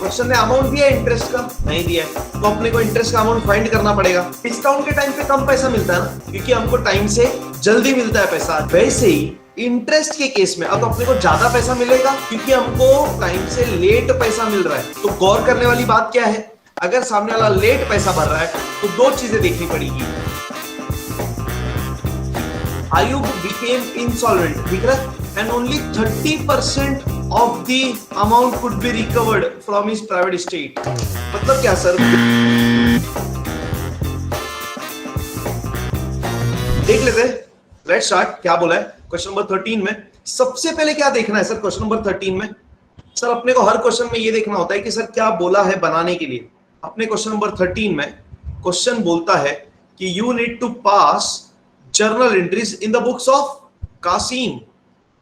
Question ने amount दिया interest का, नहीं दिया है, तो अपने को इंटरेस्ट का अमाउंट फाइंड करना पड़ेगा। डिस्काउंट के टाइम पे कम पैसा मिलता है ना, क्योंकि हमको टाइम से जल्दी मिलता है पैसा। वैसे ही इंटरेस्ट के केस में अब अपने को ज्यादा पैसा मिलेगा क्योंकि हमको टाइम से लेट पैसा मिल रहा है। तो गौर करने वाली बात क्या है, अगर सामने वाला लेट पैसा भर रहा है तो दो चीजें देखनी पड़ेगी। Ayub became insolvent, ठीक है, and only 30% of the amount could be recovered from his private estate। मतलब क्या सर? देख लेते हैं, लेट्स स्टार्ट। क्या बोला है क्वेश्चन नंबर 13 में? सबसे पहले क्या देखना है सर क्वेश्चन नंबर 13 में? सर अपने को हर क्वेश्चन में ये देखना होता है कि सर क्या बोला है बनाने के लिए। अपने क्वेश्चन नंबर 13 में क्वेश्चन बोलता है कि you need to pass journal entries in the books of Kasim.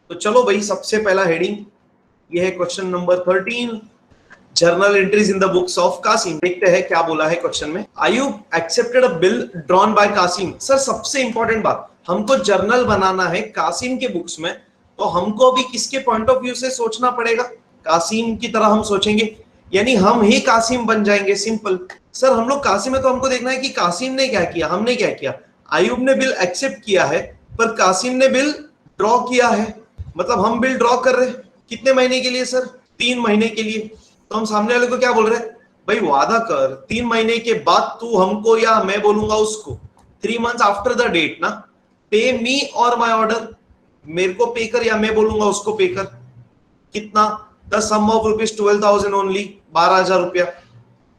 तो चलो भाई, सबसे पहला हेडिंग ये है question number 13, journal entries in the books of Kasim. देखते हैं क्या बोला है क्वेश्चन में। Ayub accepted a bill drawn by Kasim. Sir सबसे इंपॉर्टेंट बात, हमको जर्नल बनाना है कासिम के बुक्स में, तो हमको भी किसके पॉइंट ऑफ व्यू से सोचना पड़ेगा? कासिम की तरह हम सोचेंगे, यानी हम ही कासिम बन जाएंगे। सिंपल। सर हम लोग कासिम है तो हमको देखना है कि कासिम ने क्या किया, हमने क्या किया। आयुब ने बिल एक्सेप्ट किया है पर कासिम ने बिल ड्रॉ किया है, मतलब हम बिल ड्रॉ कर रहे हैं। कितने महीने के लिए सर? 3 महीने के लिए। तो हम सामने वाले को क्या बोल रहे हैं, भाई वादा कर 3 महीने के बाद तू हमको, या मैं बोलूंगा उसको 3 months आफ्टर द डेट ना, पे मी और माई ऑर्डर, मेरे को पे कर या मैं बोलूंगा उसको पे कर। कितना? The sum of rupees 12,000 only, 12,000 रुपया।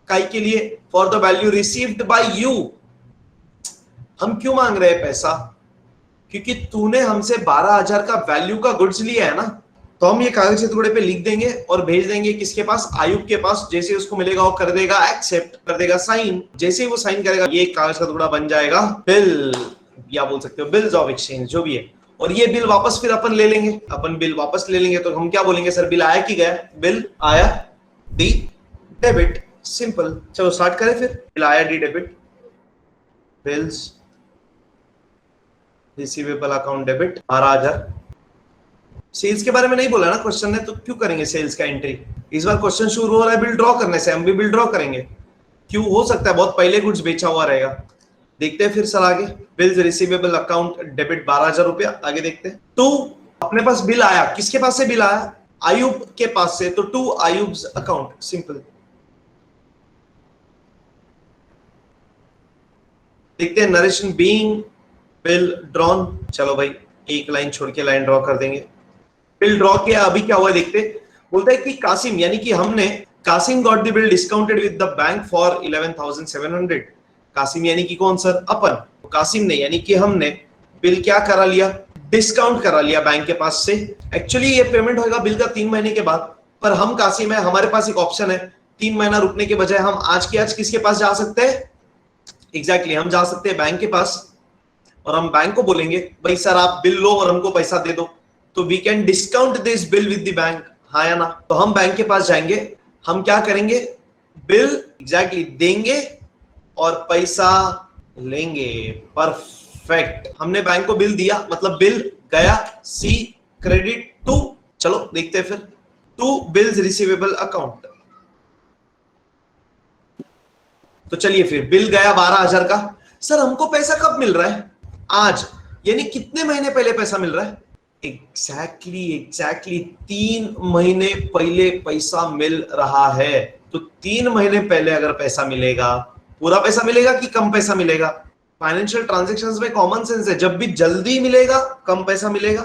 काई के लिए? For the value received by you. हम क्यों मांग रहे हैं पैसा? क्योंकि तूने हमसे 12,000 का वैल्यू का गुड्स लिया है ना। तो हम ये कागज के टुकड़े पे लिख देंगे और भेज देंगे किसके पास? आयुब के पास। जैसे उसको मिलेगा वो कर देगा एक्सेप्ट, कर देगा साइन। जैसे ही वो साइन करेगा ये कागज का टुकड़ा बन जाएगा बिल, या बोल सकते हो बिल्स ऑफ एक्सचेंज, जो भी है। और ये बिल वापस फिर अपन ले लेंगे, अपन बिल वापस ले लेंगे। तो हम क्या बोलेंगे सर, बिल आया कि गया? बिल आया, डी डेबिट। सिंपल। चलो स्टार्ट करें फिर। बिल आया, D debit, bills receivable account debit 12,000। Sales के बारे में नहीं बोला ना क्वेश्चन ने, तो क्यों करेंगे सेल्स का एंट्री? इस बार क्वेश्चन शुरू हो रहा है बिल ड्रॉ करने से, हम भी बिल ड्रॉ करेंगे। क्यों? हो सकता है बहुत पहले गुड्स बेचा हुआ रहेगा। देखते हैं फिर सर आगे। बिल्स रिसीवेबल अकाउंट डेबिट 12,000 रुपया। आगे देखते हैं। टू, अपने पास बिल आया, किसके पास से बिल आया? आयुब के पास से, तो टू आयुब्स अकाउंट। सिंपल। देखते हैं नरेशन बीइंग बिल ड्रॉन। चलो भाई एक लाइन छोड़ के लाइन ड्रॉ कर देंगे। बिल ड्रॉ किया, अभी क्या हुआ देखते। बोलता है कि कासिम, यानी कि हमने, Kasim got the bill discounted with the bank for 11,700। Kasim यानी कि कौन सर? अपन। कासिम ने यानी कि हमने बिल क्या करा लिया? डिस्काउंट करा लिया बैंक के पास से। एक्चुअली ये पेमेंट होगा बिल का 3 महीने के बाद, पर हम कासिम है, हमारे पास एक ऑप्शन है। 3 महीना रुकने के बजाय हम आज के आज किसके पास जा सकते हैं? एग्जैक्टली, हम जा सकते हैं बैंक के पास और हम बैंक को बोलेंगे भाई सर आप बिल लो और हमको पैसा दे दो। तो we can discount this bill with the bank, हाँ या ना? तो हम बैंक के पास जाएंगे, हम क्या करेंगे? बिल एग्जैक्टली देंगे और पैसा लेंगे। परफेक्ट। हमने बैंक को बिल दिया, मतलब बिल गया, सी क्रेडिट टू। चलो देखते हैं फिर। To bills receivable account. तो चलिए फिर, बिल गया 12,000 का। सर हमको पैसा कब मिल रहा है? आज, यानी कितने महीने पहले पैसा मिल रहा है? एग्जैक्टली 3 महीने पहले पैसा मिल रहा है। तो 3 महीने पहले अगर पैसा मिलेगा, पूरा पैसा मिलेगा कि कम पैसा मिलेगा? फाइनेंशियल ट्रांजैक्शंस में कॉमन सेंस है, जब भी जल्दी मिलेगा कम पैसा मिलेगा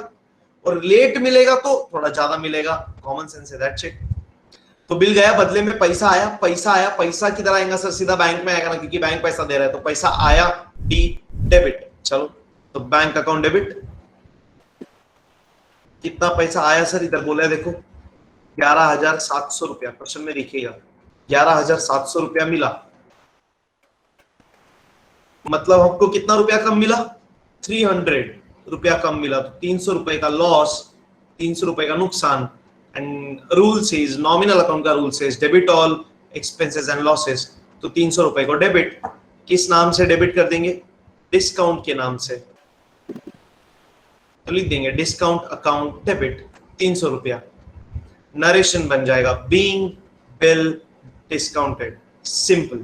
और लेट मिलेगा तो थोड़ा ज्यादा मिलेगा। कॉमन सेंस है, दैट्स इट। तो बिल गया, बदले में पैसा आया। पैसा आया, पैसा किधर आएगा सर? सीधा बैंक में आएगा ना, क्योंकि बैंक पैसा दे रहा है। तो पैसा आया, डी डेबिट। चलो तो बैंक अकाउंट डेबिट। कितना पैसा आया सर? इधर बोला है देखो 11,700 रुपया। क्वेश्चन में देखिएगा 11,700 रुपया मिला, मतलब हमको कितना रुपया कम मिला? 300 रुपया कम मिला। तो 300 रुपए का लॉस, 300 रुपए का नुकसान। And rule says, nominal account का rule says debit all expenses and losses. तो 300 रुपए को डेबिट, किस नाम से डेबिट कर देंगे? डिस्काउंट के नाम से। तो लिख देंगे डिस्काउंट अकाउंट डेबिट 300 रुपया। नरेशन बन जाएगा बीइंग बिल डिस्काउंटेड, सिंपल।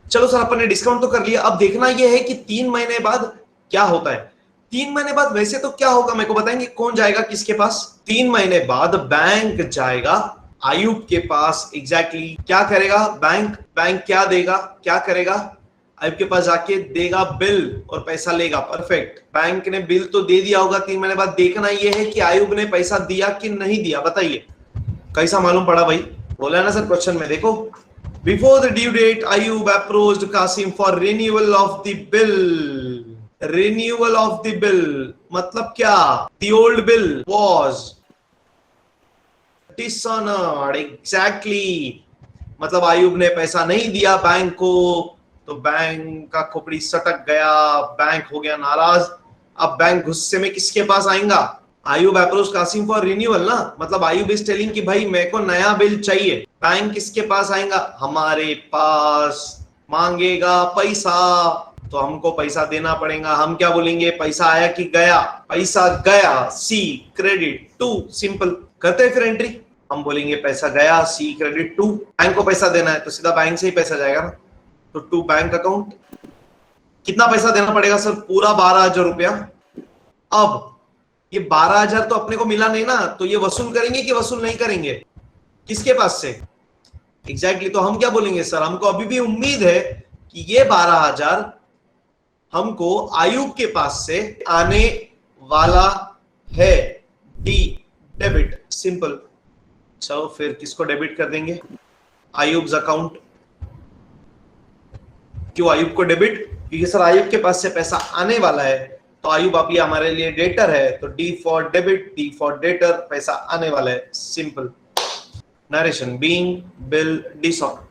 चलो सर अपन ने डिस्काउंट तो कर लिया, अब देखना यह है कि 3 महीने बाद क्या होता है। 3 महीने बाद वैसे तो क्या होगा मेरे को बताएंगे, कौन जाएगा किसके पास? 3 महीने बाद बैंक जाएगा आयुब के पास। एग्जैक्टली क्या करेगा बैंक? बैंक क्या देगा, क्या करेगा? आयुब के पास जाके देगा बिल और पैसा लेगा। परफेक्ट, बैंक ने बिल तो दे दिया होगा 3 महीने बाद। देखना यह है कि आयुब ने पैसा दिया कि नहीं दिया, बताइए। कैसा मालूम पड़ा भाई? बोला ना सर क्वेश्चन में, देखो। Before the due date, Ayub approached Qasim for renewal of the bill. Renewal of the bill मतलब क्या? The old bill was dishonored. Exactly. मतलब आयुब ने पैसा नहीं दिया बैंक को, तो बैंक का खोपड़ी सटक गया, बैंक हो गया नाराज। अब बैंक गुस्से में किसके पास आएगा? Ayub approach Kasim for renewal ना, मतलब आयुब इज टेलिंग कि भाई मेरे को नया बिल चाहिए। बैंक किसके पास आएगा? हमारे पास। मांगेगा पैसा, तो हमको पैसा देना पड़ेगा। हम क्या बोलेंगे? पैसा आया कि गया? पैसा गया, सी क्रेडिट टू। सिंपल। करते हैं फिर एंट्री। हम बोलेंगे पैसा गया, सी क्रेडिट टू। बैंक को पैसा देना है तो सीधा बैंक से ही पैसा जाएगा ना, तो टू बैंक अकाउंट। कितना पैसा देना पड़ेगा सर? पूरा 12,000 रुपया। अब ये 12,000 तो अपने को मिला नहीं ना, तो ये वसूल करेंगे कि वसूल नहीं करेंगे? किसके पास से? एग्जैक्टली। तो हम क्या बोलेंगे? सर हमको अभी भी उम्मीद है कि ये 12,000 हमको आयुब के पास से आने वाला है। D debit, simple. चलो फिर किसको डेबिट कर देंगे? आयुब्स अकाउंट। क्यों आयुब को डेबिट? क्योंकि सर आयुब के पास से पैसा आने वाला है, तो आयुब अभी हमारे लिए डेटर है, तो D for debit, D for debtor, पैसा आने वाला है। Simple. Narration being bill disorder.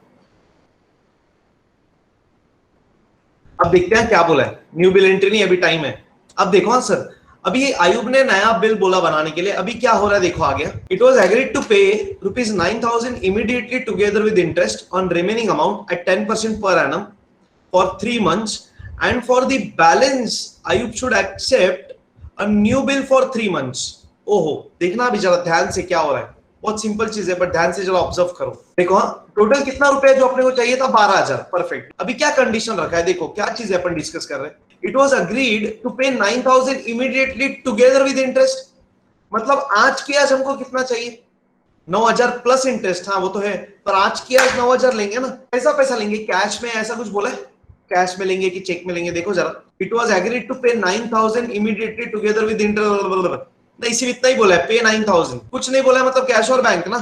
अब देखते हैं क्या बोला है। न्यू बिल एंट्री नहीं, अभी टाइम है। अब देखो हाँ सर, अभी आयुब ने नया बिल बोला बनाने के लिए। अभी क्या हो रहा है देखो, आ गया। इट वॉज एग्रीड टू पे ₹9,000 immediately together with interest on remaining amount at 10% per annum for 3 months, and for the balance Ayub should accept a new bill for 3 months. ओहो, देखना अभी जरा ध्यान से क्या हो रहा है। बहुत सिंपल चीज है, बट ध्यान से जरा ऑब्जर्व करो। देखो हाँ, टोटल कितना रुपया जो अपने को चाहिए था? 12,000। परफेक्ट। अभी क्या कंडीशन रखा है देखो, क्या चीज अपन डिस्कस कर रहे हैं। इट वॉज अग्रीड टू पे 9,000 इमीडिएटली टुगेदर विद इंटरेस्ट। मतलब आज की आज हमको कितना चाहिए? 9,000 प्लस इंटरेस्ट। हाँ वो तो है, पर आज की आज 9,000 लेंगे ना। ऐसा पैसा लेंगे कैश में? ऐसा कुछ बोला है? कैश में लेंगे कि चेक में लेंगे? देखो जरा। इट वॉज एग्रीड टू पे 9,000 इमीडिएटली टुगेदर विद इंटरेस्ट। नहीं, सिर्फ इतना ही बोला है, पे 9,000, कुछ नहीं बोला है। मतलब कैश और बैंक ना,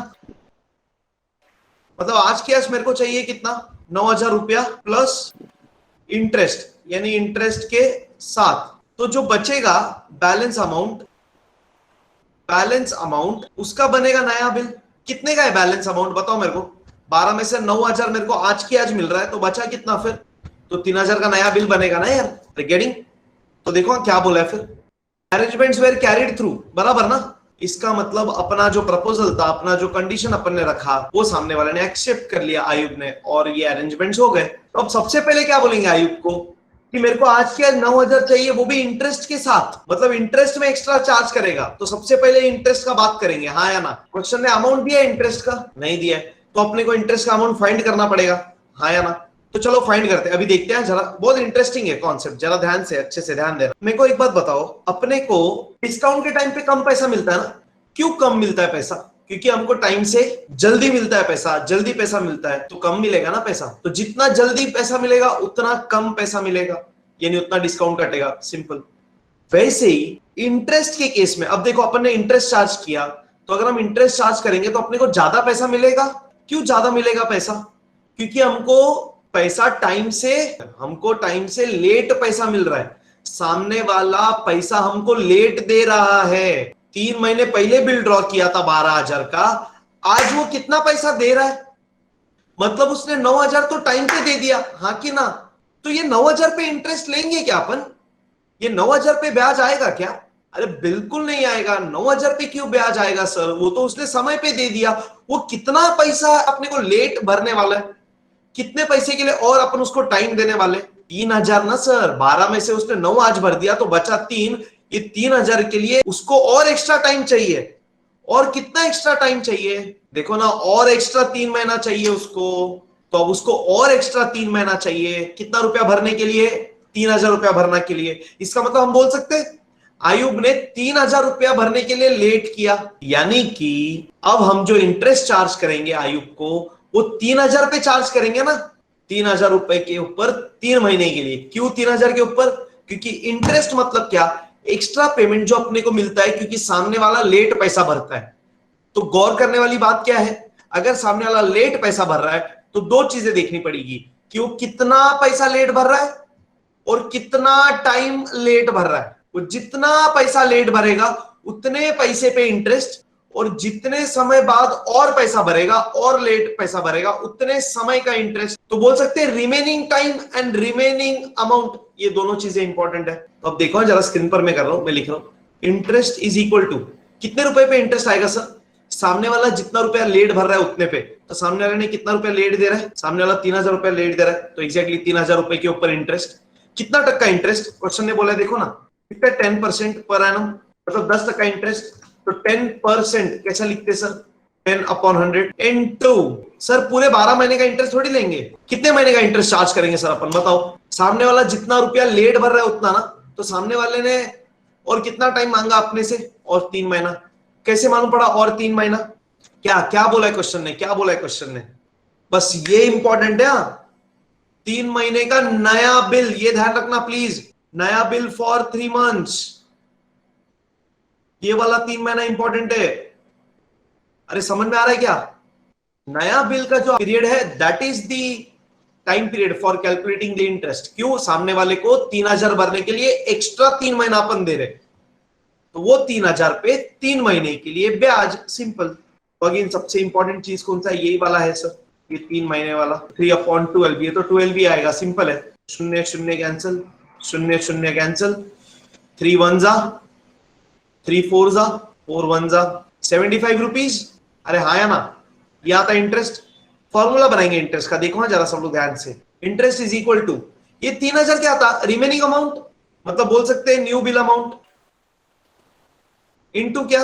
मतलब आज की आज मेरे को चाहिए कितना? 9,000 रुपया प्लस इंटरेस्ट, यानी इंटरेस्ट के साथ। तो जो बचेगा बैलेंस अमाउंट उसका बनेगा नया बिल। कितने का है बैलेंस अमाउंट बताओ मेरे को? 12 में से 9,000 मेरे को आज की आज मिल रहा है, तो बचा कितना फिर? तो 3,000 का नया बिल बनेगा ना यार। गेटिंग? तो देखो क्या बोला है फिर। अरेंजमेंट्स वेर कैरिड थ्रू, बराबर ना। इसका मतलब अपना जो प्रपोजल था, अपना जो कंडीशन अपन ने रखा, वो सामने वाले ने एक्सेप्ट कर लिया आयुब ने, और ये अरेंजमेंट्स हो गए। तो अब सबसे पहले क्या बोलेंगे आयुब को कि मेरे को आज के 9,000 चाहिए, वो भी इंटरेस्ट के साथ। मतलब इंटरेस्ट में एक्स्ट्रा चार्ज करेगा, तो सबसे पहले इंटरेस्ट का बात करेंगे, हाँ या ना। क्वेश्चन ने अमाउंट दिया इंटरेस्ट का? नहीं दिया, तो अपने को इंटरेस्ट का अमाउंट फाइंड करना पड़ेगा, हाँ या ना। तो चलो फाइंड करते हैं। अभी देखते हैं जरा, बहुत इंटरेस्टिंग है कॉन्सेप्ट, जरा ध्यान से अच्छे से ध्यान देना। मेरे को एक बात बताओ, अपने को डिस्काउंट के टाइम पे कम पैसा मिलता है ना? क्यों कम मिलता है पैसा? क्योंकि हमको टाइम से जल्दी मिलता है पैसा, जल्दी पैसा मिलता है तो कम मिलेगा ना पैसा। तो जितना जल्दी पैसा मिलेगा उतना कम पैसा मिलेगा, यानी उतना डिस्काउंट कटेगा। सिंपल। वैसे ही इंटरेस्ट के केस में, अब देखो अपन ने इंटरेस्ट चार्ज किया, तो अगर हम इंटरेस्ट चार्ज करेंगे तो अपने को ज्यादा पैसा मिलेगा। क्यों ज्यादा मिलेगा पैसा? क्योंकि हमको टाइम से लेट पैसा मिल रहा है। सामने वाला पैसा हमको लेट दे रहा है। 3 महीने पहले बिल ड्रॉ किया था 12,000 का, आज वो कितना पैसा दे रहा है? मतलब उसने 9,000 तो टाइम पे दे दिया, हाँ कि ना। तो ये 9,000 पे इंटरेस्ट लेंगे क्या अपन? ये 9,000 पे ब्याज आएगा क्या? अरे बिल्कुल नहीं आएगा। 9,000 पे क्यों ब्याज आएगा सर? वो तो उसने समय पे दे दिया। वो कितना पैसा अपने को लेट भरने वाला है? कितने पैसे के लिए और अपन उसको टाइम देने वाले? 3,000 ना सर। 12 में से उसने 9 आज भर दिया तो बचा 3। ये 3,000 के लिए उसको और एक्स्ट्रा टाइम चाहिए, और कितना एक्स्ट्रा टाइम चाहिए, देखो ना, और एक्स्ट्रा 3 महीना चाहिए उसको, तो अब उसको और एक्स्ट्रा 3 महीना चाहिए कितना रुपया भरने के लिए, 3,000 रुपया भरने के लिए। इसका मतलब हम बोल सकते हैं आयुब ने 3,000 रुपया भरने के लिए लेट किया, यानी कि अब हम जो इंटरेस्ट चार्ज करेंगे आयुब को वो 3,000 पे चार्ज करेंगे ना, 3,000 रुपए के ऊपर 3 महीने के लिए। क्यों 3,000 के ऊपर, क्योंकि इंटरेस्ट मतलब क्या, एक्स्ट्रा पेमेंट जो अपने को मिलता है क्योंकि सामने वाला लेट पैसा भरता है। तो गौर करने वाली बात क्या है, अगर सामने वाला लेट पैसा भर रहा है तो दो चीजें देखनी पड़ेगी कि वो कितना पैसा लेट भर रहा है और कितना टाइम लेट भर रहा है। वो जितना पैसा लेट भरेगा उतने पैसे पे इंटरेस्ट, और जितने समय बाद और पैसा भरेगा और लेट पैसा भरेगा उतने समय का इंटरेस्ट। तो बोल सकते हैं remaining time and remaining amount, ये दोनों चीजें इंपॉर्टेंट है। तो अब देखो जरा स्क्रीन पर मैं कर रहा हूं, मैं लिख रहा हूं इंटरेस्ट इज इक्वल टू कितने रुपए पे इंटरेस्ट आएगा सर, सामने वाला जितना रुपया लेट भर रहा है उतने पे। तो सामने वाले ने कितना रुपया लेट दे रहा है, सामने वाला 3,000 रुपया लेट दे रहा है, तो एग्जैक्टली 3,000 रुपए के ऊपर इंटरेस्ट। कितना टक्का इंटरेस्ट क्वेश्चन ने बोला है, देखो ना कितना 10% पर एनम, मतलब 10% इंटरेस्ट। तो 10% कैसा लिखते सर, 10/100 इनटू, सर पूरे 12 महीने का इंटरेस्ट थोड़ी लेंगे, कितने महीने का इंटरेस्ट चार्ज करेंगे सर अपन, बताओ। सामने वाला जितना रुपया लेट भर रहा है उतना ना, तो सामने वाले ने और कितना टाइम मांगा अपने से, और 3 महीना। कैसे मालूम पड़ा और 3 महीना, क्या क्या बोला है क्वेश्चन ने, क्या बोला है क्वेश्चन ने, बस ये इंपॉर्टेंट है। 3 महीने का नया बिल, ये ध्यान रखना प्लीज, नया बिल फॉर 3 मंथ्स, ये वाला 3 महीना इंपॉर्टेंट है। अरे समझ में आ रहा है क्या, नया बिल का जो पीरियड है that is the time period for calculating the interest. क्यों, सामने वाले को 3,000 भरने के लिए एक्स्ट्रा 3 महीना अपन दे रहे, तो वो 3,000 पे 3 महीने के लिए ब्याज, सिंपल। तो अगेन सबसे इंपॉर्टेंट चीज कौन सा, यही वाला है सर, ये 3 महीने वाला 3/12, ये तो 12 ही आएगा, सिंपल है। शून्य शून्य कैंसिल, शून्य शून्य कैंसिल, 3 1 जा 3 4 जा 4 1 जा 75 रुपीज। अरे हाँ या ना, ये आता इंटरेस्ट। फॉर्मूला बनाएंगे इंटरेस्ट का, देखो ना जरा सब लोग ध्यान से। इंटरेस्ट इज इक्वल टू, ये 3,000 क्या आता, रिमेनिंग अमाउंट, मतलब बोल सकते हैं न्यू बिल अमाउंट, इनटू क्या,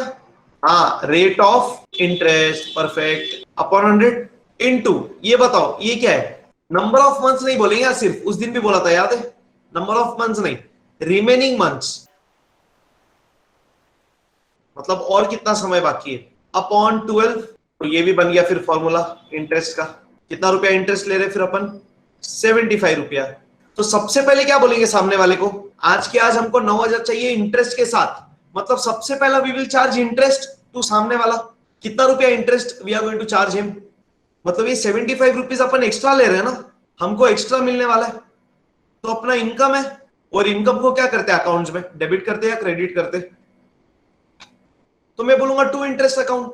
हाँ rate of interest, perfect, upon 100 into, ये बताओ ये क्या है, नंबर ऑफ मंथ्स नहीं बोलेंगे यार, सिर्फ उस दिन भी बोला था याद है, नंबर ऑफ मंथ्स नहीं, रिमेनिंग मंथ्स, मतलब और कितना समय बाकी है, अपॉन 12। तो ये भी बन गया फिर फॉर्मूला इंटरेस्ट का। कितना रुपया इंटरेस्ट ले रहे फिर अपन, 75 रुपया। तो सबसे पहले क्या बोलेंगे सामने वाले को, आज के आज हमको 9,000 चाहिए इंटरेस्ट के साथ, मतलब सबसे पहला we will charge interest to सामने वाला, कितना रुपया interest we are going to charge him, मतलब ये 75 रुपीज अपन एक्स्ट्रा ले रहे हैं ना, हमको एक्स्ट्रा मिलने वाला है, तो अपना इनकम है। और इनकम को क्या करते हैं अकाउंट्स में, डेबिट करते हैं या क्रेडिट करते हैं, तो मैं बोलूंगा टू इंटरेस्ट अकाउंट।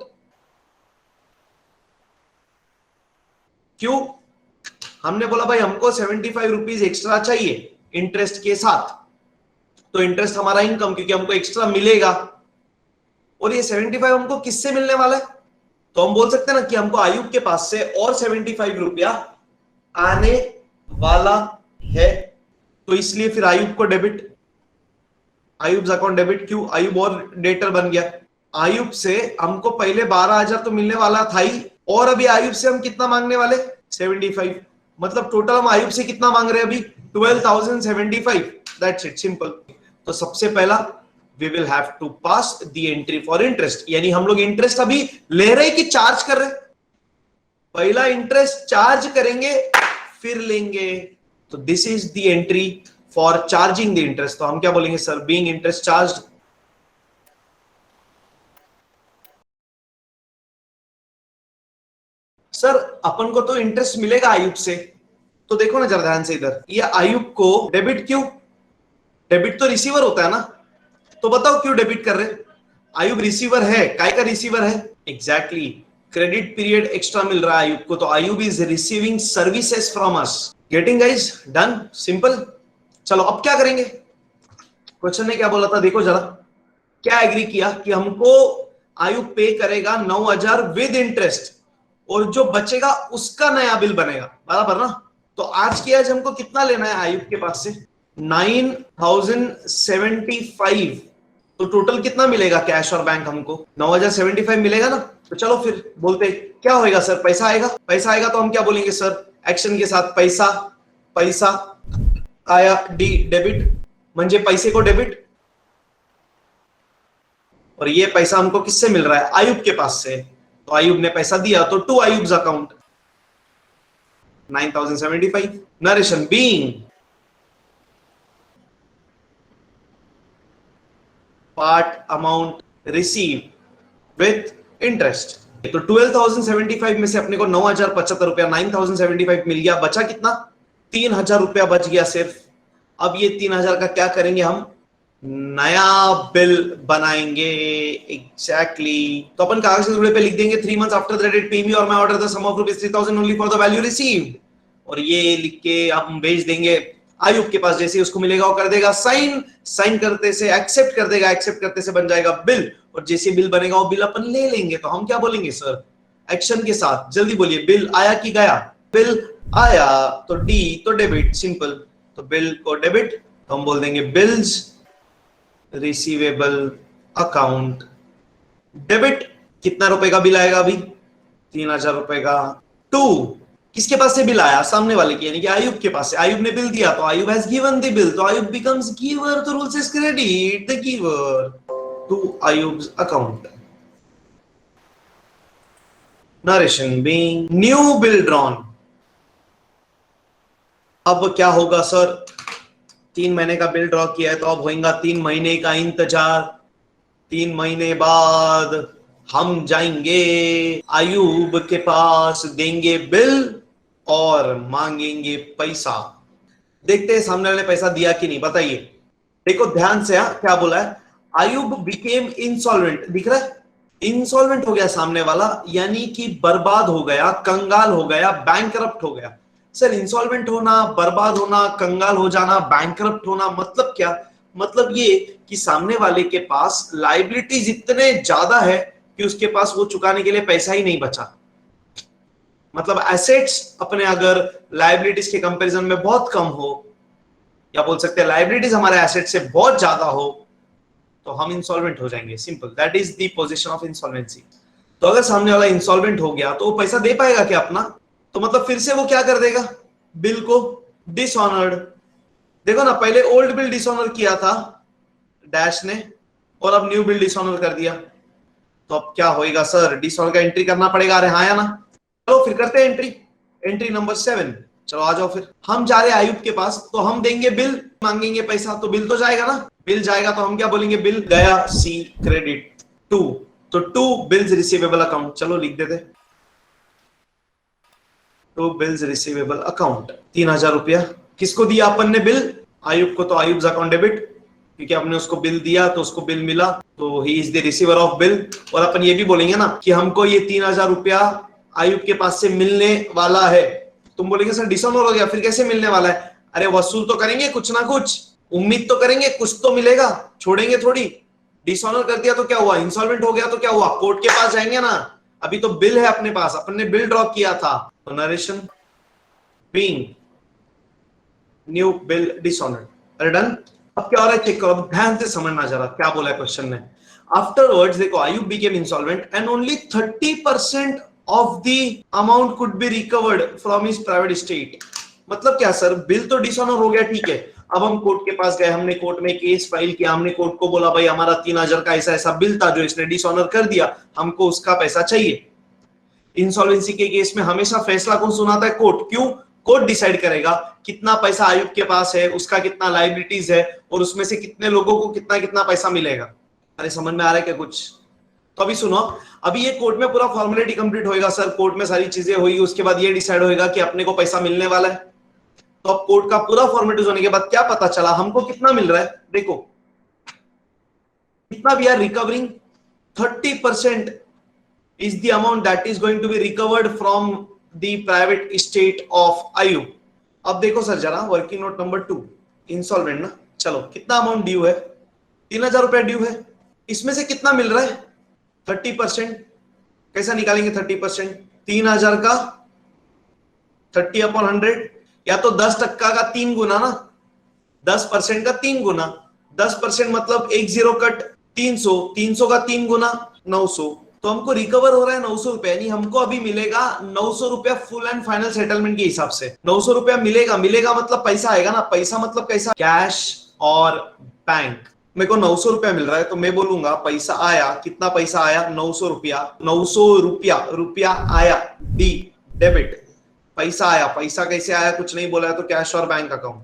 क्यों, हमने बोला भाई हमको 75 रुपीज एक्स्ट्रा चाहिए इंटरेस्ट के साथ, तो इंटरेस्ट हमारा इनकम, क्योंकि हमको एक्स्ट्रा मिलेगा। और ये 75 हमको किससे मिलने वाला है, तो हम बोल सकते हैं ना कि हमको आयुब के पास से और 75 रुपया आने वाला है, तो इसलिए फिर आयुब को डेबिट, आयुब अकाउंट डेबिट। क्यों, आयुब और डेटर बन गया। आयुब से हमको पहले 12,000 तो मिलने वाला था ही, और अभी आयुब से हम कितना मांगने वाले, 75, मतलब टोटल हम आयुब से कितना मांग रहे हैं अभी, 12,075, दैट्स इट, सिंपल। तो सबसे पहला we will have to pass the entry for interest, यानी हम लोग इंटरेस्ट अभी ले रहे कि चार्ज कर रहे, पहला इंटरेस्ट चार्ज करेंगे फिर लेंगे, तो this is the entry for charging the interest. तो हम क्या बोलेंगे sir, being interest charge. Sir अपन को तो इंटरेस्ट मिलेगा आयुब से, तो देखो ना जरा ध्यान से इधर, ये आयुब को डेबिट, क्यों, डेबिट तो रिसीवर होता है ना, तो बताओ क्यों डेबिट कर रहे, आयुब रिसीवर है, काय का रिसीवर है, एग्जैक्टली क्रेडिट पीरियड एक्स्ट्रा मिल रहा है आयुब को, तो Ayub is receiving services from us. Getting guys, done, simple. चलो अब क्या करेंगे, क्वेश्चन ने क्या बोला था, देखो जरा, क्या एग्री किया कि हमको आयुब पे करेगा 9,000 विद इंटरेस्ट, और जो बचेगा उसका नया बिल बनेगा, बराबर ना। तो आज की आज हमको कितना लेना है आयुब के पास से, 9,075 तो टोटल कितना मिलेगा कैश और बैंक हमको? 9075 मिलेगा ना। तो चलो फिर बोलते क्या होएगा सर, पैसा आएगा। पैसा आएगा तो हम क्या बोलेंगे सर, एक्शन के साथ पैसा, पैसा आया, डी डेबिट, म्हणजे पैसे को डेबिट। और ये पैसा हमको किससे मिल रहा है? आयुब के पास से। तो आयुब ने पैसा दिया तो to Ayub's account 9075। Narration being part amount receive with interest. तो 12,075 में से अपने को 9,075 रुपया 9,075 मिल गया। बचा कितना? 3,000 रुपया बच गया सिर्फ। अब ये 3,000 का क्या करेंगे हम? नया बिल बनाएंगे। एग्जैक्टली तो अपन कागज के टुकड़े पे लिख देंगे 3 months after the date pay me और my order the sum of ₹3,000 only for the value received. और ये लिख के हम भेज देंगे आयुब के पास। जैसे उसको मिलेगा वो कर देगा साइन, साइन करते से एक्सेप्ट कर देगा, एक्सेप्ट करते से बन जाएगा बिल। और जैसे बिल बनेगा वो बिल अपन ले लेंगे। तो हम क्या बोलेंगे सर, एक्शन के साथ। जल्दी बोलिए, बिल आया कि गया? बिल आया तो डी तो डेबिट, सिंपल। तो बिल को डेबिट तो हम बोल देंगे बिल्स रिसीवेबल अकाउंट डेबिट। कितना रुपए का बिल आएगा अभी? 3,000 रुपए का। टू किसके पास से बिल आया? सामने वाले की, यानी कि आयुब के पास से। आयुब ने बिल दिया तो Ayub has given the bill, तो आयुब बिकम्स गिवर। तो rule says credit the giver to Ayub's account. Narration being new bill drawn. अब क्या होगा सर, 3 महीने का बिल ड्रॉ किया है तो अब होगा 3 महीने का इंतजार। 3 महीने बाद हम जाएंगे आयुब के पास, देंगे बिल और मांगेंगे पैसा। देखते हैं सामने वाले पैसा दिया कि नहीं, बताइए। देखो ध्यान से, क्या बोला है? आयुब बिकेम इंसॉल्वेंट, दिख रहा है? इंसॉल्वेंट हो गया सामने वाला, यानी कि बर्बाद हो गया, कंगाल हो गया, बैंकरप्ट हो गया। सर इंसॉल्वेंट होना, बर्बाद होना, कंगाल हो जाना, बैंकरप्ट होना मतलब क्या? मतलब ये कि सामने वाले के पास लायबिलिटीज इतने ज्यादा है कि उसके पास वो चुकाने के लिए पैसा ही नहीं बचा। मतलब एसेट्स अपने अगर लायबिलिटीज के कंपैरिजन में बहुत कम हो, या बोल सकते हैं लायबिलिटीज हमारे एसेट से बहुत ज्यादा हो, तो हम इंसॉल्वेंट हो जाएंगे। Simple, that is the position of insolvency. तो अगर सामने वाला इंसॉल्वेंट हो गया तो वो पैसा दे पाएगा क्या अपना? तो मतलब फिर से वो क्या कर देगा? बिल को डिसऑनर्ड। देखो ना, पहले ओल्ड बिल डिसऑनर किया था डैश ने, और अब न्यू बिल डिसऑनर कर दिया। तो अब क्या होएगा सर? डिसऑनर का एंट्री करना पड़ेगा। अरे हाँ या ना? चलो फिर करते हैं एंट्री। Entry number 7। चलो आ जाओ फिर। हम जा रहे हैं आयुब के पास, तो हम देंगे बिल, मांगेंगे पैसा। तो बिल तो जाएगा ना? बिल जाएगा तो हम क्या बोलेंगे? बिल गया, सी क्रेडिट टू। तो टू बिल्स रिसीवेबल अकाउंट। चलो लिख देते, टू बिल्स रिसीवेबल अकाउंट। 3,000 रुपया किसको दिया अपन ने? बिल आयुब को। तो आयुब्स अकाउंट डेबिट, क्योंकि आपने उसको बिल दिया तो उसको बिल मिला, तो he is the receiver of bill. और अपन ये भी बोलेंगे ना कि हमको ये 3,000 रुपया आयुब के पास से मिलने वाला है। तुम बोलेंगे सर डिसऑनर हो गया, फिर कैसे मिलने वाला है? अरे वसूल तो करेंगे कुछ ना कुछ, उम्मीद तो करेंगे कुछ तो मिलेगा, छोड़ेंगे थोड़ी। डिसऑनर कर दिया तो क्या हुआ? इंसॉल्वेंट हो गया तो क्या हुआ? कोर्ट के पास जाएंगे ना। अभी तो बिल है अपने पास, अपन ने बिल ड्रॉ किया था। तो narration being new bill dishonoured. अरे डन। अब क्या हो रहा है चेक करो, ध्यान से समझना जरा क्या बोला है क्वेश्चन ने। आफ्टरवर्ड्स देखो, Ayub became insolvent and only 30% of the amount could be recovered from his private estate. मतलब क्या सर? बिल तो डिसऑनर हो गया, ठीक है। अब हम कोर्ट के पास गए, हमने कोर्ट में केस फाइल किया, हमने कोर्ट को बोला भाई हमारा 3,000 का ऐसा ऐसा बिल था जो इसने डिसऑनर कर दिया, हमको उसका पैसा चाहिए। इंसॉल्वेंसी के केस में हमेशा फैसला कौन सुनाता है? कोर्ट। क्यों? कोर्ट डिसाइड करेगा कितना पैसा आयुब के पास है, उसका कितना लायबिलिटीज है, और उसमें से कितने लोगों को कितना कितना पैसा मिलेगा। अरे समझ में आ रहा है क्या कुछ? तो अभी सुनो, अभी ये कोर्ट में पूरा फॉर्मेलिटी कंप्लीट होएगा सर, कोर्ट में सारी चीजें होगी, उसके बाद ये डिसाइड होएगा कि अपने को पैसा मिलने वाला है। तो अब कोर्ट का पूरा फॉर्मेलिटीज होने के बाद क्या पता चला हमको कितना मिल रहा है? देखो कितना भी are recovering 30% is the amount that is going to be recovered from the private estate of Ayub। अब देखो सर जरा वर्किंग नोट नंबर 2, इंसॉल्वेंट ना। चलो कितना अमाउंट ड्यू है? 3,000 रुपया ड्यू है। इसमें से कितना मिल रहा है? 30%। कैसा निकालेंगे 30%? 3,000 का 30/100, या तो 10% का 3 गुना ना, 10% का 3 गुना। 10% मतलब 1 0 कट, 300, 300 का 3 गुना 900, तो हमको रिकवर हो रहा है 900 रुपया, यानी हमको अभी मिलेगा 900 रुपया फुल एंड फाइनल सेटलमेंट के हिसाब से। 900 रुपया मिलेगा, मिलेगा मतलब पैसा आएगा ना, पैसा मतलब कैसा, कैश और बैंक। मेरे को 900 रुपया मिल रहा है तो मैं बोलूंगा पैसा आया, कितना पैसा आया, 900 रुपया, 900 रुपया, रुपया आया, डी डेबिट, पैसा आया। पैसा कैसे आया कुछ नहीं बोला है तो कैश और बैंक अकाउंट,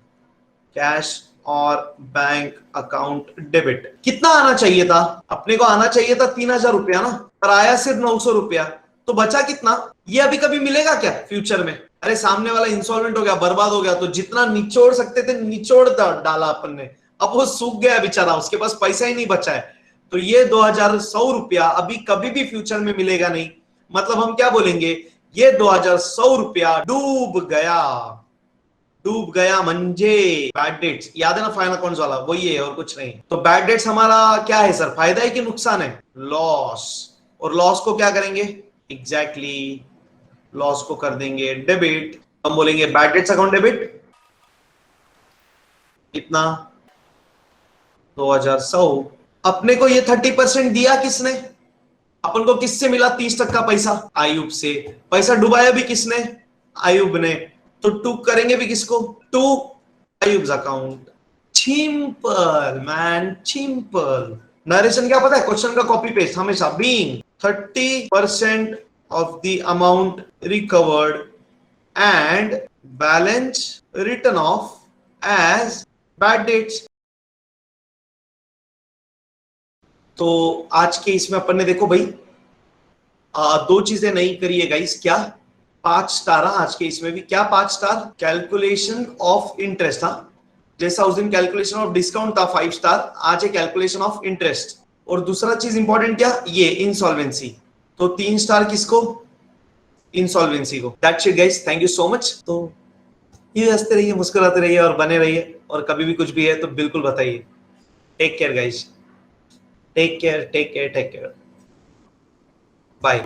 कैश और बैंक अकाउंट डेबिट। कितना आना चाहिए था, अपने को आना चाहिए था 3000 रुपया ना, पर आया सिर्फ 900 रुपया, तो बचा कितना, ये अभी कभी मिलेगा क्या फ्यूचर में। अरे सामने वाला इंसॉल्वेंट हो गया, बर्बाद हो गया, तो जितना निचोड़ सकते थे निचोड़ डाला अपन ने, अब वो सूख गया बेचारा, उसके पास पैसा ही नहीं बचा है। तो ये 2100 रुपया अभी कभी भी फ्यूचर में मिलेगा नहीं। मतलब हम क्या बोलेंगे, ये 2100 रुपया डूब गया, डूब गया मंजे। बैड डेट्स याद है ना, फाइनल अकाउंट्स वाला वही है और कुछ नहीं। तो बैड डेट्स हमारा क्या है सर, फायदा है कि नुकसान है, लॉस। और लॉस को क्या करेंगे, एग्जैक्टली लॉस को कर देंगे डेबिट। हम बोलेंगे बैड डेट्स अकाउंट डेबिट, कितना 2100। अपने को ये 30% दिया किसने, अपन को किससे मिला 30% पैसा, आयुब से। पैसा डुबाया भी किसने, आयुब ने, तो टू करेंगे भी किसको, to Ayub's account. Simple man, simple. Narration क्या पता है, क्वेश्चन का कॉपी पेस्ट हमेशा, being 30% of the amount recovered and balance written off as bad debts। तो आज के इसमें अपन ने देखो भाई दो चीजें नहीं करी है गाइस, क्या 5 स्टार आज के इसमें भी, क्या 5 स्टार, कैलकुलेशन ऑफ इंटरेस्ट, हाँ जैसा उस दिन कैलकुलेशन ऑफ डिस्काउंट था 5 स्टार, आज है कैलकुलेशन ऑफ इंटरेस्ट। और दूसरा चीज इंपॉर्टेंट क्या, ये इंसॉल्वेंसी, तो 3 स्टार किसको, इंसॉल्वेंसी को। That's it guys, thank you so much. तो ये हंसते रहिए, मुस्कुराते रहिए और बने रहिए, और कभी भी कुछ भी है तो बिल्कुल बताइए। Take care guys, take care, take care, take care, bye.